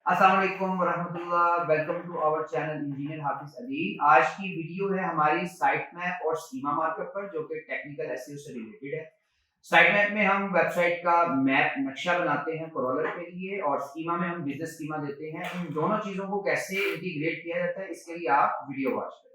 अस्सलाम वालेकुम वरहमतुल्लाह। Welcome to our channel engineer Hafiz Ali. आज की वीडियो है हमारी साइट मैप और स्कीमा मार्कअप पर, जो कि टेक्निकल एसईओ से रिलेटेड है। साइट मैप में हम वेबसाइट का मैप नक्शा बनाते हैं क्रॉलर के लिए, और स्कीमा में हम बिजनेस स्कीमा देते हैं। इन दोनों चीजों को कैसे इंटीग्रेट किया जाता है, इसके लिए आप वीडियो वॉच करें।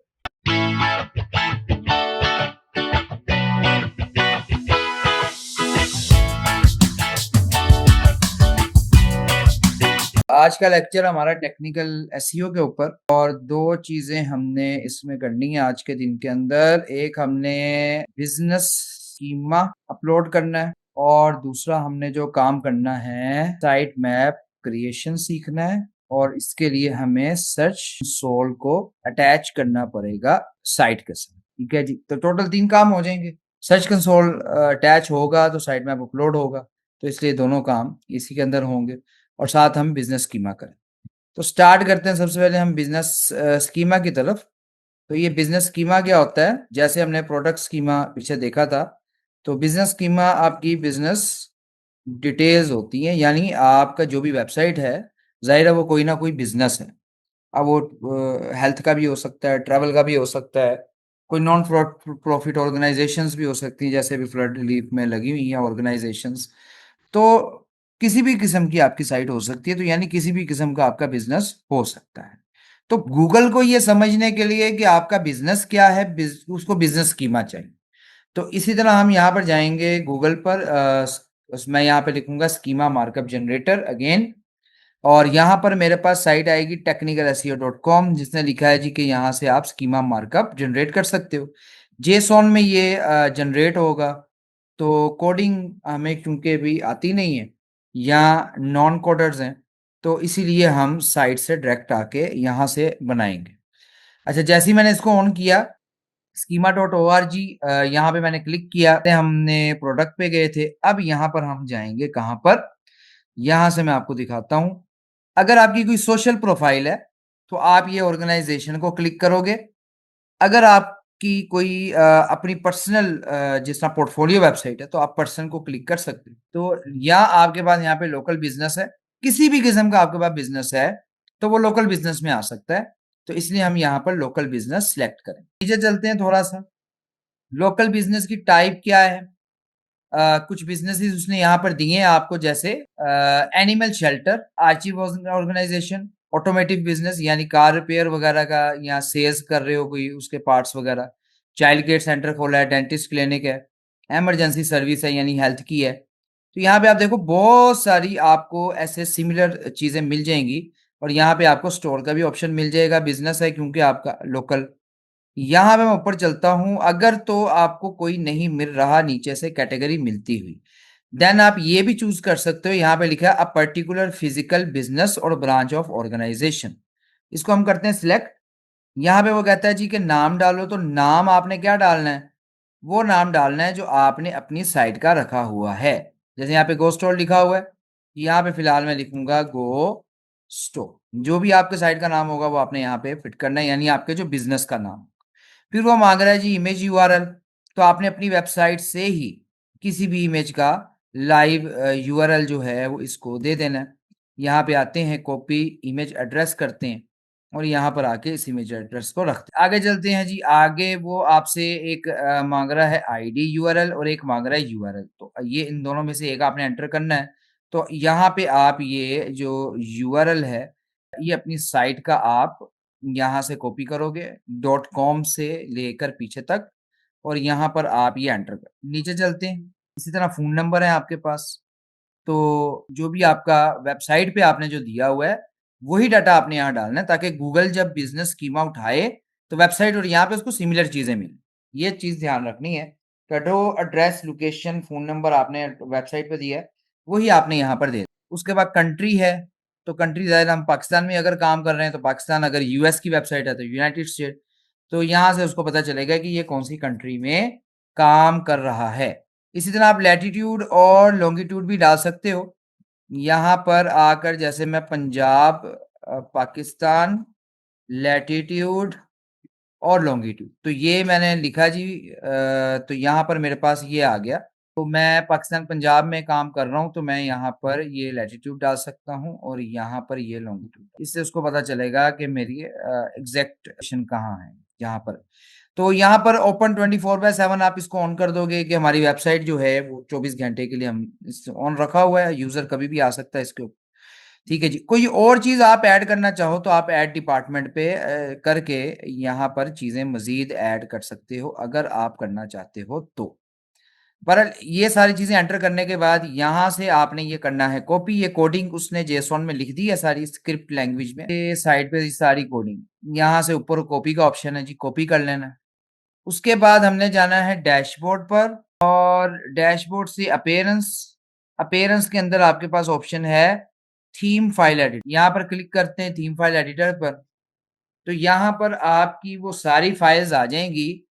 आज का लेक्चर हमारा टेक्निकल एसईओ के ऊपर, और दो चीजें हमने इसमें करनी है आज के दिन के अंदर। एक हमने बिजनेस स्कीमा अपलोड करना है, और दूसरा हमने जो काम करना है साइट मैप क्रिएशन सीखना है, और इसके लिए हमें सर्च कंसोल को अटैच करना पड़ेगा साइट के साथ। ठीक है जी, तो टोटल 3 काम हो जाएंगे। सर्च कंसोल अटैच होगा तो साइट मैप अपलोड होगा, तो इसलिए दोनों काम इसी के अंदर होंगे, और साथ हम बिजनेस स्कीमा करें। तो स्टार्ट करते हैं सबसे पहले हम बिजनेस स्कीमा की तरफ। तो ये बिजनेस स्कीमा क्या होता है? जैसे हमने प्रोडक्ट स्कीमा पीछे देखा था, तो बिजनेस स्कीमा आपकी बिजनेस डिटेल्स होती हैं, यानी आपका जो भी वेबसाइट है, जाहिर है वो कोई ना कोई बिजनेस है। अब वो हेल्थ का भी हो सकता है, ट्रैवल का भी हो सकता है, कोई नॉन प्रॉफिट ऑर्गेनाइजेशंस भी हो सकती हैं, जैसे भी फ्लड रिलीफ में लगी हुई हैं ऑर्गेनाइजेशंस। तो किसी भी किस्म की आपकी साइट हो सकती है, तो यानी किसी भी किस्म का आपका बिजनेस हो सकता है। तो गूगल को ये समझने के लिए कि आपका बिजनेस क्या है, उसको बिजनेस स्कीमा चाहिए। तो इसी तरह हम यहाँ पर जाएंगे गूगल पर, मैं यहाँ पे लिखूंगा स्कीमा मार्कअप जनरेटर अगेन, और यहाँ पर मेरे पास साइट आएगी technicalseo.com, जिसने लिखा है जी कि यहाँ से आप स्कीमा मार्कअप जनरेट कर सकते हो। जेसॉन में ये जनरेट होगा। तो कोडिंग हमें क्योंकि भी आती नहीं है, या नॉन कोडर्स हैं, तो इसीलिए हम साइट से डायरेक्ट आके यहाँ से बनाएंगे। अच्छा, जैसे ही मैंने इसको ऑन किया, schema.org, यहाँ पे मैंने क्लिक किया, हमने प्रोडक्ट पे गए थे। अब यहाँ पर हम जाएंगे कहाँ पर, यहाँ से मैं आपको दिखाता हूँ। अगर आपकी कोई सोशल प्रोफाइल है तो आप ये ऑर्गेनाइजेशन को क्लिक करोगे। अगर आपकी कोई अपनी पर्सनल जिस तरह पोर्टफोलियो वेबसाइट है, तो आप पर्सन को क्लिक कर सकते हो। तो या आपके पास यहाँ पे लोकल बिजनेस है, किसी भी किस्म का आपके पास बिजनेस है, तो वो लोकल बिजनेस में आ सकता है। तो इसलिए हम यहाँ पर लोकल बिजनेस सिलेक्ट करें। नीचे चलते हैं थोड़ा सा। लोकल बिजनेस की टाइप क्या है? कुछ बिजनेसेस उसने यहाँ पर दिए हैं आपको, जैसे animal shelter, archive organisation, automotive business यानी कार रिपेयर वगैरह का, यहाँ सेल्स कर रहे हो कोई उसके पार्ट्स वगैरह, चाइल्ड केयर सेंटर खोला है, डेंटिस्ट क्लिनिक है, इमरजेंसी सर्विस है यानी हेल्थ की है। तो यहाँ पे आप देखो बहुत सारी आपको ऐसे सिमिलर चीजें मिल जाएंगी, और यहाँ पे आपको स्टोर का भी ऑप्शन मिल जाएगा, बिजनेस है क्योंकि आपका लोकल। यहाँ पे मैं ऊपर चलता हूं। अगर तो आपको कोई नहीं मिल रहा नीचे से कैटेगरी मिलती हुई, देन आप ये भी चूज कर सकते हो। यहाँ पे लिखा है अ पर्टिकुलर फिजिकल बिजनेस और ब्रांच ऑफ ऑर्गेनाइजेशन। इसको हम करते हैं सिलेक्ट। यहाँ पे वो कहता है जी कि नाम डालो, तो नाम आपने क्या डालना है? वो नाम डालना है जो आपने अपनी साइट का रखा हुआ है। जैसे यहाँ पे गो स्टोर लिखा हुआ है, यहाँ पे फिलहाल मैं लिखूंगा गो स्टोर। जो भी आपके साइट का नाम होगा वो आपने यहाँ पे फिट करना है, यानी आपके जो बिजनेस का नाम। फिर वो मांग रहा है जी इमेज यूआरएल। तो आपने अपनी वेबसाइट से ही किसी भी इमेज का लाइव यूआरएल जो है वो इसको दे देना है। यहाँ पे आते हैं, कॉपी इमेज एड्रेस करते हैं, और यहाँ पर आके इस इमेज एड्रेस को रखते हैं। आगे चलते हैं जी। आगे वो आपसे एक मांग रहा है आईडी यूआरएल, और एक मांग रहा है यूआरएल। तो ये इन दोनों में से एक आपने एंटर करना है। तो यहाँ पे आप ये जो यूआरएल है, ये अपनी साइट का आप यहाँ से कॉपी करोगे .com से लेकर पीछे तक, और यहाँ पर आप ये एंटर कर। नीचे चलते हैं। इसी तरह फोन नंबर है आपके पास, तो जो भी आपका वेबसाइट पे आपने जो दिया हुआ है वही डाटा आपने यहाँ डालना है, ताकि गूगल जब बिजनेस स्कीमा उठाए तो वेबसाइट और यहाँ पे उसको सिमिलर चीजें मिले। ये चीज ध्यान रखनी है। जो एड्रेस, लोकेशन, फोन नंबर आपने वेबसाइट पे दिया है वही आपने यहाँ पर दे। उसके बाद कंट्री है, तो कंट्री जाहिर हम पाकिस्तान में अगर काम कर रहे हैं तो पाकिस्तान, अगर यूएस की वेबसाइट है तो यूनाइटेड स्टेट। तो यहाँ से उसको पता चलेगा कि ये कौन सी कंट्री में काम कर रहा है। इसी तरह आप लैटिट्यूड और लॉन्गिट्यूड भी डाल सकते हो। यहाँ पर आकर जैसे मैं पंजाब, पाकिस्तान, लैटिट्यूड और लॉन्गिट्यूड, तो ये मैंने लिखा जी। तो यहाँ पर मेरे पास ये आ गया। तो मैं पाकिस्तान पंजाब में काम कर रहा हूँ, तो मैं यहाँ पर ये लैटिट्यूड डाल सकता हूँ और यहाँ पर ये लॉन्गिट्यूड। इससे उसको पता चलेगा कि मेरी एग्जैक्ट लोकेशन कहाँ है यहाँ पर। तो यहाँ पर ओपन 24/7 आप इसको ऑन कर दोगे कि हमारी वेबसाइट जो है वो 24 घंटे के लिए हम इस ऑन रखा हुआ है, यूजर कभी भी आ सकता है इसके ऊपर। ठीक है जी। कोई और चीज आप ऐड करना चाहो तो आप ऐड डिपार्टमेंट पे करके यहाँ पर चीजें मजीद ऐड कर सकते हो अगर आप करना चाहते हो तो। पर ये सारी चीजें एंटर करने के बाद यहाँ से आपने ये करना है कॉपी। ये कोडिंग उसने जेसॉन में लिख दी है सारी स्क्रिप्ट लैंग्वेज में, ये साइड पे सारी कोडिंग। यहाँ से ऊपर कॉपी का ऑप्शन है जी, कॉपी कर लेना है। उसके बाद हमने जाना है डैशबोर्ड पर और डैशबोर्ड से अपीयरेंस। अपीयरेंस के अंदर आपके पास ऑप्शन है थीम फाइल एडिटर। यहाँ पर क्लिक करते हैं थीम फाइल एडिटर पर, तो यहाँ पर आपकी वो सारी फाइल्स आ जाएंगी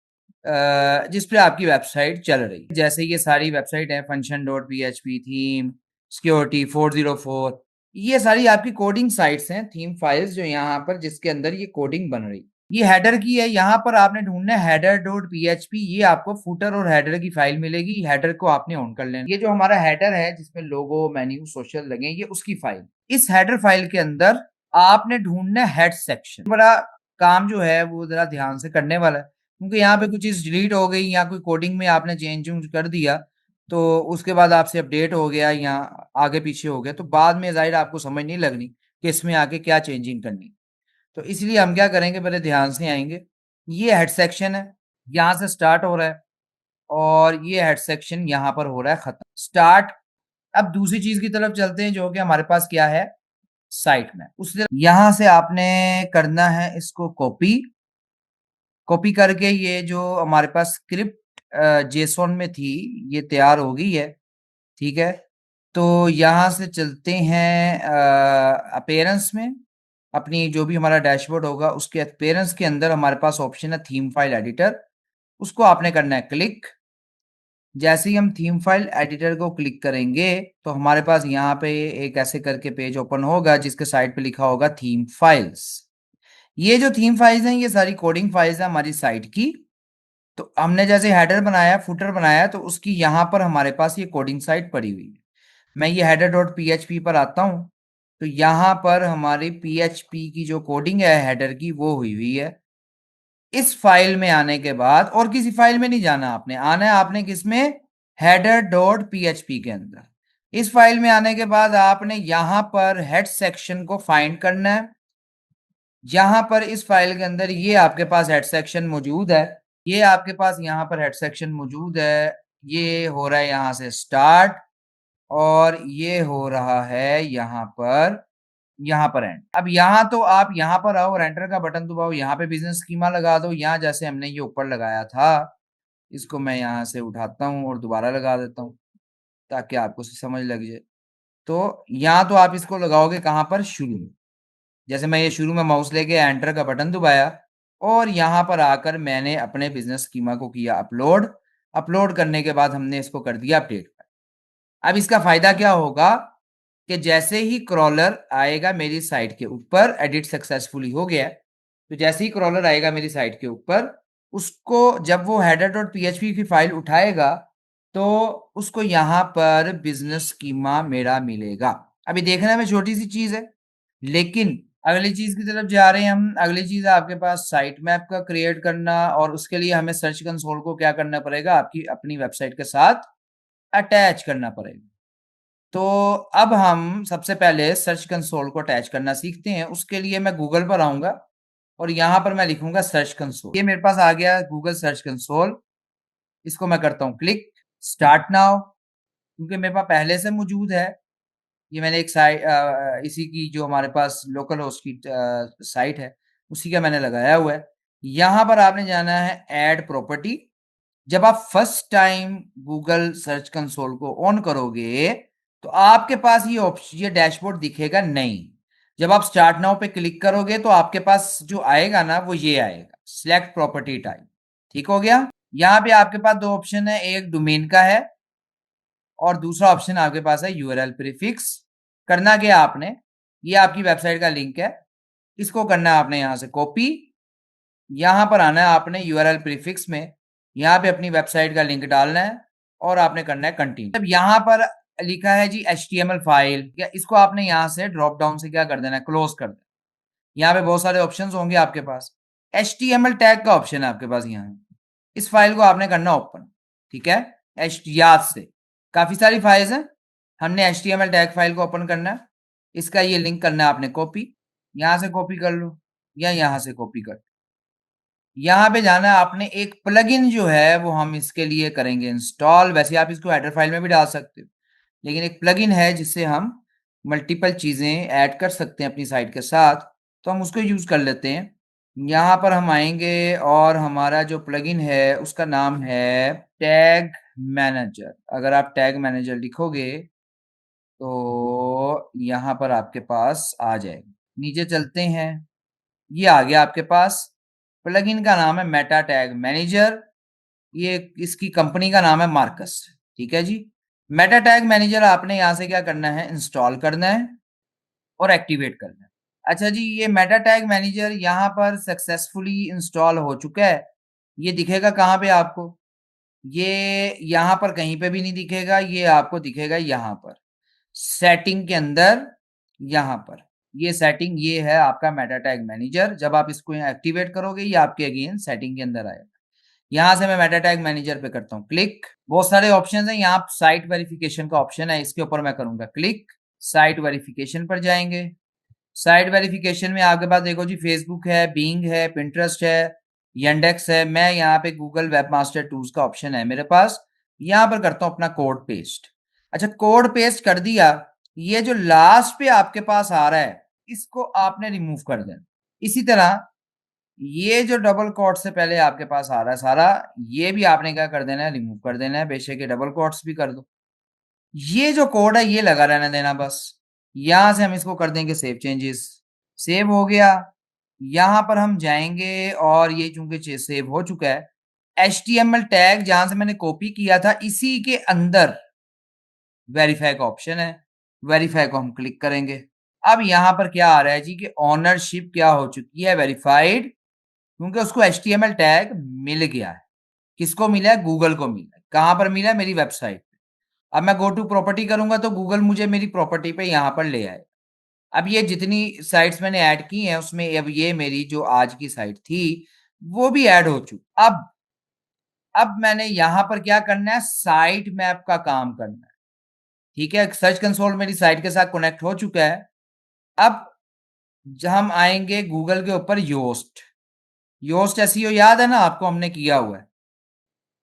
जिस पे आपकी वेबसाइट चल रही है। जैसे ये सारी वेबसाइट है function.php, थीम, सिक्योरिटी 404, ये सारी आपकी कोडिंग साइट्स हैं, थीम फाइल्स जो यहाँ पर जिसके अंदर ये कोडिंग बन रही। ये हेडर की है, यहाँ पर आपने ढूंढना है header.php। ये आपको फुटर और हेडर की फाइल मिलेगी, हेडर को आपने ऑन कर लेना। ये जो हमारा हेडर है जिसमें लोगो, मेन्यू, सोशल लगे, ये उसकी फाइल। इस हेडर फाइल के अंदर आपने ढूंढना है हेड सेक्शन। बड़ा काम जो है वो जरा ध्यान से करने वाला है, क्योंकि यहाँ पे कुछ चीज डिलीट हो गई या कोई कोडिंग में आपने चेंज कर दिया तो उसके बाद आपसे अपडेट हो गया या आगे पीछे हो गया, तो बाद में जाहिर आपको समझ नहीं लगनी कि इसमें आके क्या चेंजिंग करनी। तो इसलिए हम क्या करेंगे, पहले ध्यान से आएंगे। ये हेड सेक्शन है, यहाँ से स्टार्ट हो रहा है और ये हेड सेक्शन यहाँ पर हो रहा है खत्म, स्टार्ट। अब दूसरी चीज की तरफ चलते हैं जो कि हमारे पास क्या है, साइट में। उस यहां से आपने करना है इसको कॉपी। कॉपी करके ये जो हमारे पास स्क्रिप्ट जेसॉन में थी ये तैयार हो गई है। ठीक है, तो यहां से चलते हैं अपीयरेंस में। अपनी जो भी हमारा डैशबोर्ड होगा उसके अपीयरेंस के अंदर हमारे पास ऑप्शन है थीम फाइल एडिटर, उसको आपने करना है क्लिक। जैसे ही हम थीम फाइल एडिटर को क्लिक करेंगे तो हमारे पास यहाँ पे एक ऐसे करके पेज ओपन होगा जिसके साइड पे लिखा होगा थीम फाइल्स। ये जो थीम फाइल्स हैं ये सारी कोडिंग फाइल्स हैं हमारी साइट की। तो हमने जैसे हेडर बनाया, फुटर बनाया, तो उसकी यहाँ पर हमारे पास ये कोडिंग साइट पड़ी हुई है। मैं ये header.php पर आता हूँ, तो यहाँ पर हमारी PHP की जो कोडिंग है हेडर की वो हुई हुई है। इस फाइल में आने के बाद और किसी फाइल में नहीं जाना, आपने आना है आपने किसमें, header.php के अंदर। इस फाइल में आने के बाद आपने यहाँ पर हेड सेक्शन को फाइंड करना है। यहाँ पर इस फाइल के अंदर ये आपके पास हेड सेक्शन मौजूद है, ये आपके पास यहाँ पर हेड सेक्शन मौजूद है। ये हो रहा है यहाँ से स्टार्ट और ये हो रहा है यहाँ पर एंड। अब यहाँ तो आप यहाँ पर आओ और एंटर का बटन दबाओ, यहाँ पे बिजनेस स्कीमा लगा दो। यहाँ जैसे हमने ये ऊपर लगाया था इसको मैं यहाँ से उठाता हूँ और दोबारा लगा देता हूँ ताकि आपको समझ लग जाए। तो यहाँ तो आप इसको लगाओगे कहाँ पर, शुरू में। जैसे मैं ये शुरू में माउस लेके एंटर का बटन दबाया और यहाँ पर आकर मैंने अपने बिजनेस स्कीमा को किया अपलोड। अपलोड करने के बाद हमने इसको कर दिया अपडेट। अब इसका फायदा क्या होगा कि जैसे ही क्रॉलर आएगा मेरी साइट के ऊपर, एडिट सक्सेसफुली हो गया, तो जैसे ही क्रॉलर आएगा मेरी साइट के ऊपर, उसको जब वो header.php की फाइल उठाएगा तो उसको यहाँ पर बिजनेस स्कीमा मेरा मिलेगा। अभी देखने में छोटी सी चीज है, लेकिन अगली चीज की तरफ जा रहे हैं हम। अगली चीज है आपके पास साइट मैप का क्रिएट करना, और उसके लिए हमें सर्च कंसोल को क्या करना पड़ेगा, आपकी अपनी वेबसाइट के साथ अटैच करना पड़ेगा। तो अब हम सबसे पहले सर्च कंसोल को अटैच करना सीखते हैं। उसके लिए मैं गूगल पर आऊंगा और यहाँ पर मैं लिखूंगा सर्च कंसोल। ये मेरे पास आ गया गूगल सर्च कंसोल। इसको मैं करता हूँ क्लिक, स्टार्ट नाउ, क्योंकि मेरे पास पहले से मौजूद है। ये मैंने एक साइट इसी की जो हमारे पास लोकल होस्ट की साइट है उसी का मैंने लगाया हुआ है। यहाँ पर आपने जाना है ऐड प्रॉपर्टी। जब आप first time Google search console को ऑन करोगे तो आपके पास ये ऑप्शन, ये डैशबोर्ड दिखेगा नहीं। जब आप स्टार्ट नाउ पे क्लिक करोगे तो आपके पास जो आएगा ना वो ये आएगा, सिलेक्ट प्रॉपर्टी टाइप। ठीक हो गया। यहाँ पे आपके पास दो ऑप्शन है, एक डोमेन का है और दूसरा ऑप्शन आपके पास है यूआरएल प्रीफिक्स। करना क्या आपने, ये आपकी वेबसाइट का लिंक है, इसको करना है आपने यहाँ से कॉपी। यहाँ पर आना है आपने यूआरएल प्रीफिक्स में, यहाँ पे अपनी वेबसाइट का लिंक डालना है और आपने करना है कंटिन्यू। जब यहाँ पर लिखा है जी HTML फाइल, या इसको आपने यहाँ से ड्रॉप डाउन से क्या कर देना है, क्लोज कर देना। यहाँ पे बहुत सारे ऑप्शंस होंगे आपके पास। HTML टैग का ऑप्शन है आपके पास यहाँ, इस फाइल को आपने करना ओपन, ठीक है। याद से काफी सारी फाइल्स हैं, हमने HTML टैग फाइल को ओपन करना है, इसका ये लिंक करना है आपने कॉपी, यहां से कॉपी कर लो या यहां से कॉपी कर, यहाँ पे जाना है आपने। एक प्लगइन जो है वो हम इसके लिए करेंगे इंस्टॉल, वैसे आप इसको हेडर फाइल में भी डाल सकते हो, लेकिन एक प्लगइन है जिससे हम मल्टीपल चीजें ऐड कर सकते हैं अपनी साइट के साथ, तो हम उसको यूज कर लेते हैं। यहाँ पर हम आएंगे और हमारा जो प्लगइन है उसका नाम है टैग मैनेजर। अगर आप टैग मैनेजर लिखोगे तो यहाँ पर आपके पास आ जाएगा, नीचे चलते हैं, ये आ गया आपके पास। प्लगइन का नाम है मेटा टैग मैनेजर, ये इसकी कंपनी का नाम है मार्कस, ठीक है जी। मेटा टैग मैनेजर आपने यहां से क्या करना है, इंस्टॉल करना है और एक्टिवेट करना है। अच्छा जी, ये मेटा टैग मैनेजर यहाँ पर सक्सेसफुली इंस्टॉल हो चुका है। ये दिखेगा कहाँ पे आपको, ये यहाँ पर कहीं पे भी नहीं दिखेगा, ये आपको दिखेगा यहाँ पर सेटिंग के अंदर, यहाँ पर ये सेटिंग, ये है आपका मेटा टैग मैनेजर। जब आप इसको यहाँ एक्टिवेट करोगे ये आपके अगेन सेटिंग के अंदर आएगा। यहाँ से मैं मेटा टैग मैनेजर पे करता हूँ क्लिक, बहुत सारे ऑप्शन हैं यहाँ, साइट वेरिफिकेशन का ऑप्शन है, इसके ऊपर मैं करूंगा क्लिक, साइट वेरिफिकेशन पर जाएंगे। साइट वेरिफिकेशन में आपके पास देखो जी फेसबुक है, बिंग है, पिंटरेस्ट है, यंडेक्स है। मैं यहाँ पे गूगल वेबमास्टर टूल्स का ऑप्शन है मेरे पास, यहाँ पर करता हूँ अपना कोड पेस्ट। अच्छा, कोड पेस्ट कर दिया, ये जो लास्ट पे आपके पास आ रहा है इसको आपने रिमूव कर देना। इसी तरह ये जो डबल कोट से पहले आपके पास आ रहा है सारा, ये भी आपने क्या कर देना है, रिमूव कर देना है, बेशक ये डबल कोट्स भी कर दो। ये जो कोड है ये लगा रहने देना बस। यहां से हम इसको कर देंगे सेव चेंजेस, सेव हो गया। यहां पर हम जाएंगे और ये चूंकि सेव हो चुका है, HTML टैग जहां से मैंने कॉपी किया था इसी के अंदर वेरीफाई का ऑप्शन है, वेरीफाई को हम क्लिक करेंगे। अब यहां पर क्या आ रहा है जी कि ओनरशिप क्या हो चुकी है, वेरीफाइड, क्योंकि उसको HTML टैग मिल गया है। किसको मिला है, गूगल को मिला है। कहां पर मिला है, मेरी वेबसाइट पे। अब मैं गो टू प्रॉपर्टी करूंगा तो गूगल मुझे मेरी प्रॉपर्टी पे यहां पर ले आए। अब ये जितनी साइट्स मैंने ऐड की हैं उसमें अब ये मेरी जो आज की साइट थी वो भी ऐड हो चुकी। अब मैंने यहां पर क्या करना है, साइट मैप का काम करना है, ठीक है। सर्च कंसोल मेरी साइट के साथ कनेक्ट हो चुका है। अब हम आएंगे गूगल के ऊपर, योस्ट, योस्ट एसईओ याद है ना आपको, हमने किया हुआ है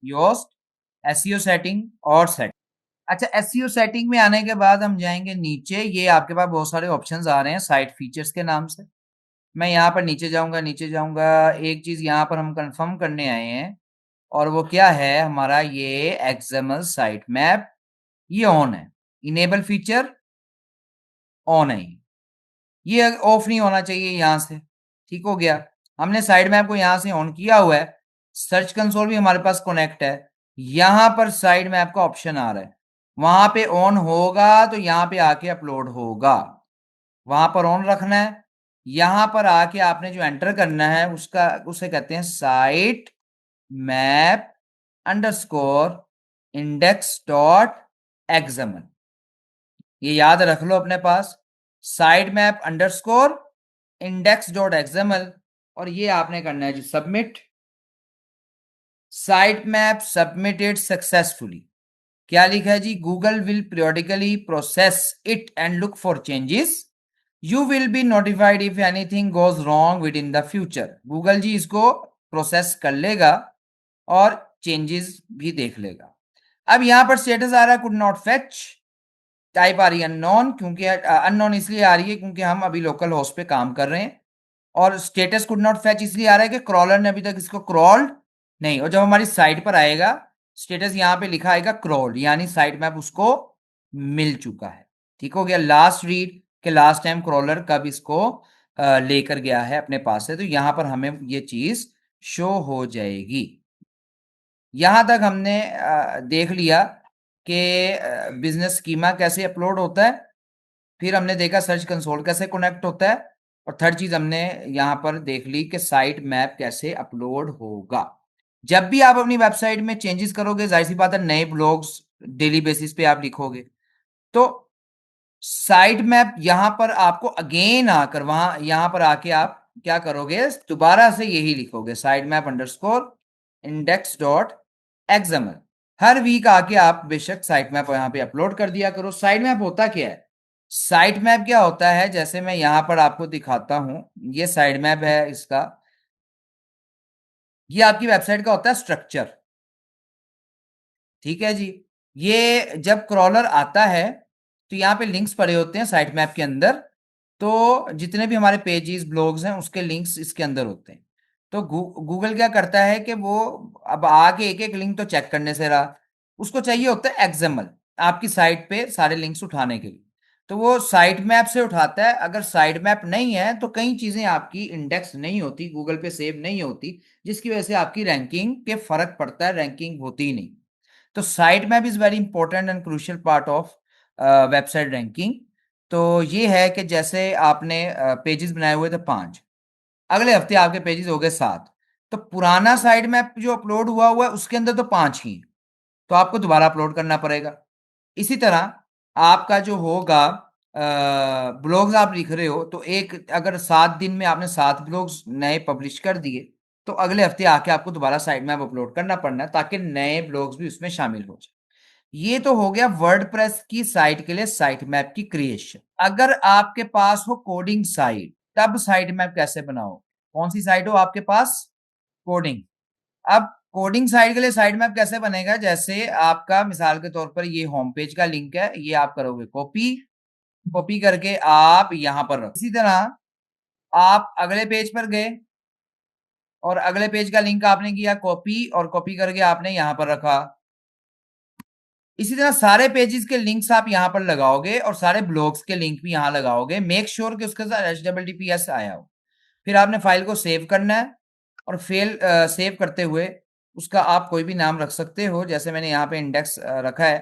योस्ट एसईओ सेटिंग और सेट। अच्छा, एसईओ सेटिंग में आने के बाद हम जाएंगे नीचे, ये आपके पास बहुत सारे ऑप्शंस आ रहे हैं साइट फीचर्स के नाम से। मैं यहाँ पर नीचे जाऊंगा, नीचे जाऊंगा, एक चीज यहाँ पर हम कंफर्म करने आए हैं और वो क्या है, हमारा ये एक्सएमएल साइट मैप ये ऑन है, इनेबल फीचर ऑन है, ये ऑफ नहीं होना चाहिए यहाँ से, ठीक हो गया। हमने साइड मैप को यहाँ से ऑन किया हुआ है, सर्च कंसोल भी हमारे पास कनेक्ट है, यहाँ पर साइड मैप का ऑप्शन आ रहा है, वहां पे ऑन होगा तो यहाँ पे आके अपलोड होगा, वहां पर ऑन रखना है। यहां पर आके आपने जो एंटर करना है उसका उसे कहते हैं sitemap underscore index dot XML, ये याद रख लो अपने पास, sitemap underscore index dot XML, और ये आपने करना है जी submit. Sitemap submitted successfully, क्या लिखा है जी, Google will periodically process it and look for changes, you will be notified if anything goes wrong within the future. Google जी इसको प्रोसेस कर लेगा और चेंजेस भी देख लेगा। अब यहां पर स्टेटस आ रहा है कुड नॉट फेच, टाइप आ रही है अननोन, क्योंकि अननोन इसलिए आ रही है क्योंकि हम अभी लोकल होस्ट पे काम कर रहे हैं, और स्टेटस कुड नॉट फेच इसलिए आ रहा है कि क्रॉलर ने अभी तक इसको क्रॉल्ड नहीं, और जब हमारी साइट पर आएगा स्टेटस यहाँ पे लिखा आएगा क्रॉल्ड, यानी साइट मैप उसको मिल चुका है, ठीक हो गया। लास्ट रीड के लास्ट टाइम क्रॉलर कब इसको लेकर गया है अपने पास से, तो यहाँ पर हमें ये चीज शो हो जाएगी। यहां तक हमने देख लिया कि बिजनेस स्कीमा कैसे अपलोड होता है, फिर हमने देखा सर्च कंसोल कैसे कनेक्ट होता है, और थर्ड चीज हमने यहाँ पर देख ली कि साइट मैप कैसे अपलोड होगा। जब भी आप अपनी वेबसाइट में चेंजेस करोगे, जाहिर सी बात है नए ब्लॉग्स डेली बेसिस पे आप लिखोगे, तो साइट मैप यहां पर आपको अगेन आकर वहां यहां पर आके आप क्या करोगे, दोबारा से यही लिखोगे sitemap underscore index dot XML. हर वीक आके आप बेशक साइट मैप यहां पे अपलोड कर दिया करो। साइट मैप होता क्या है? साइट मैप क्या होता है, जैसे मैं यहां पर आपको दिखाता हूं, ये साइट मैप है इसका। ये आपकी वेबसाइट का होता है स्ट्रक्चर, ठीक है जी। ये जब क्रॉलर आता है तो यहाँ पे लिंक्स पड़े होते हैं साइट मैप के अंदर, तो जितने भी हमारे पेजेस ब्लॉग्स हैं उसके लिंक्स इसके अंदर होते हैं। तो गूगल क्या करता है कि वो अब आगे एक एक लिंक तो चेक करने से रहा, उसको चाहिए होता है एक्सएमएल आपकी साइट पे सारे लिंक्स उठाने के लिए। तो वो साइट मैप से उठाता है। अगर साइट मैप नहीं है तो कई चीजें आपकी इंडेक्स नहीं होती, गूगल पे सेव नहीं होती, जिसकी वजह से आपकी रैंकिंग के फर्क पड़ता है, रैंकिंग होती ही नहीं। तो site map is very important and crucial part of website ranking. तो ये है कि जैसे आपने पेजेस बनाए हुए थे 5, अगले हफ्ते आपके पेजेस हो गए 7, तो पुराना साइट मैप जो अपलोड हुआ है उसके अंदर तो 5 ही, तो आपको दोबारा अपलोड करना पड़ेगा। इसी तरह आपका जो होगा ब्लॉग्स आप लिख रहे हो, तो एक अगर 7 दिन में आपने 7 ब्लॉग्स नए पब्लिश कर दिए, तो अगले हफ्ते आके आपको दोबारा साइट मैप अपलोड करना पड़ना है ताकि नए ब्लॉग्स भी उसमें शामिल हो जाए। ये तो हो गया वर्डप्रेस की साइट के लिए साइट मैप की क्रिएशन। अगर आपके पास हो कोडिंग साइट, तब साइट मैप कैसे बनाओ? कौन सी साइट हो आपके पास? कोडिंग। अब कोडिंग साइट के लिए साइट मैप कैसे बनेगा? जैसे आपका मिसाल के तौर पर ये होम पेज का लिंक है, ये आप करोगे कॉपी, कॉपी करके आप यहां पर रखो। इसी तरह आप अगले पेज पर गए और अगले पेज का लिंक आपने किया कॉपी, और कॉपी करके आपने यहां पर रखा। इसी तरह सारे पेजेस के लिंक्स आप यहां पर लगाओगे और सारे ब्लॉग्स के लिंक भी यहां लगाओगे। मेक श्योर कि उसके साथ HTTPS आया हो। फिर आपने फाइल को सेव करना है और सेव करते हुए उसका आप कोई भी नाम रख सकते हो। जैसे मैंने यहाँ पे इंडेक्स रखा है,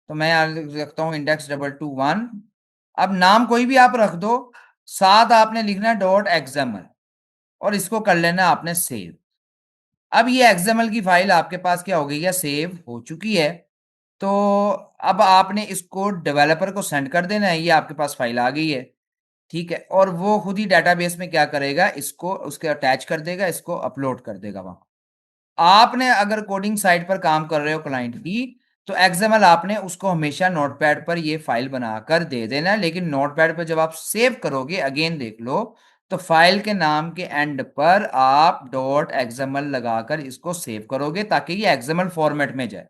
तो मैं यहाँ रखता हूँ index221। अब नाम कोई भी आप रख दो, साथ आपने लिखना है .xml और इसको कर लेना है आपने सेव। अब ये XML की फाइल आपके पास क्या हो गई है, सेव हो चुकी है। तो अब आपने इसको डेवलपर को सेंड कर देना है, ये आपके पास फाइल आ गई है, ठीक है। और वो खुद ही डेटाबेस में क्या करेगा, इसको उसके अटैच कर देगा, इसको अपलोड कर देगा वहां। आपने अगर कोडिंग साइट पर काम कर रहे हो क्लाइंट की, तो XML आपने उसको हमेशा नोटपैड पर ये फाइल बनाकर दे देना है। लेकिन नोटपैड पर जब आप सेव करोगे, अगेन देख लो, तो फाइल के नाम के एंड पर आप .xml लगाकर इसको सेव करोगे ताकि ये XML फॉर्मेट में जाए।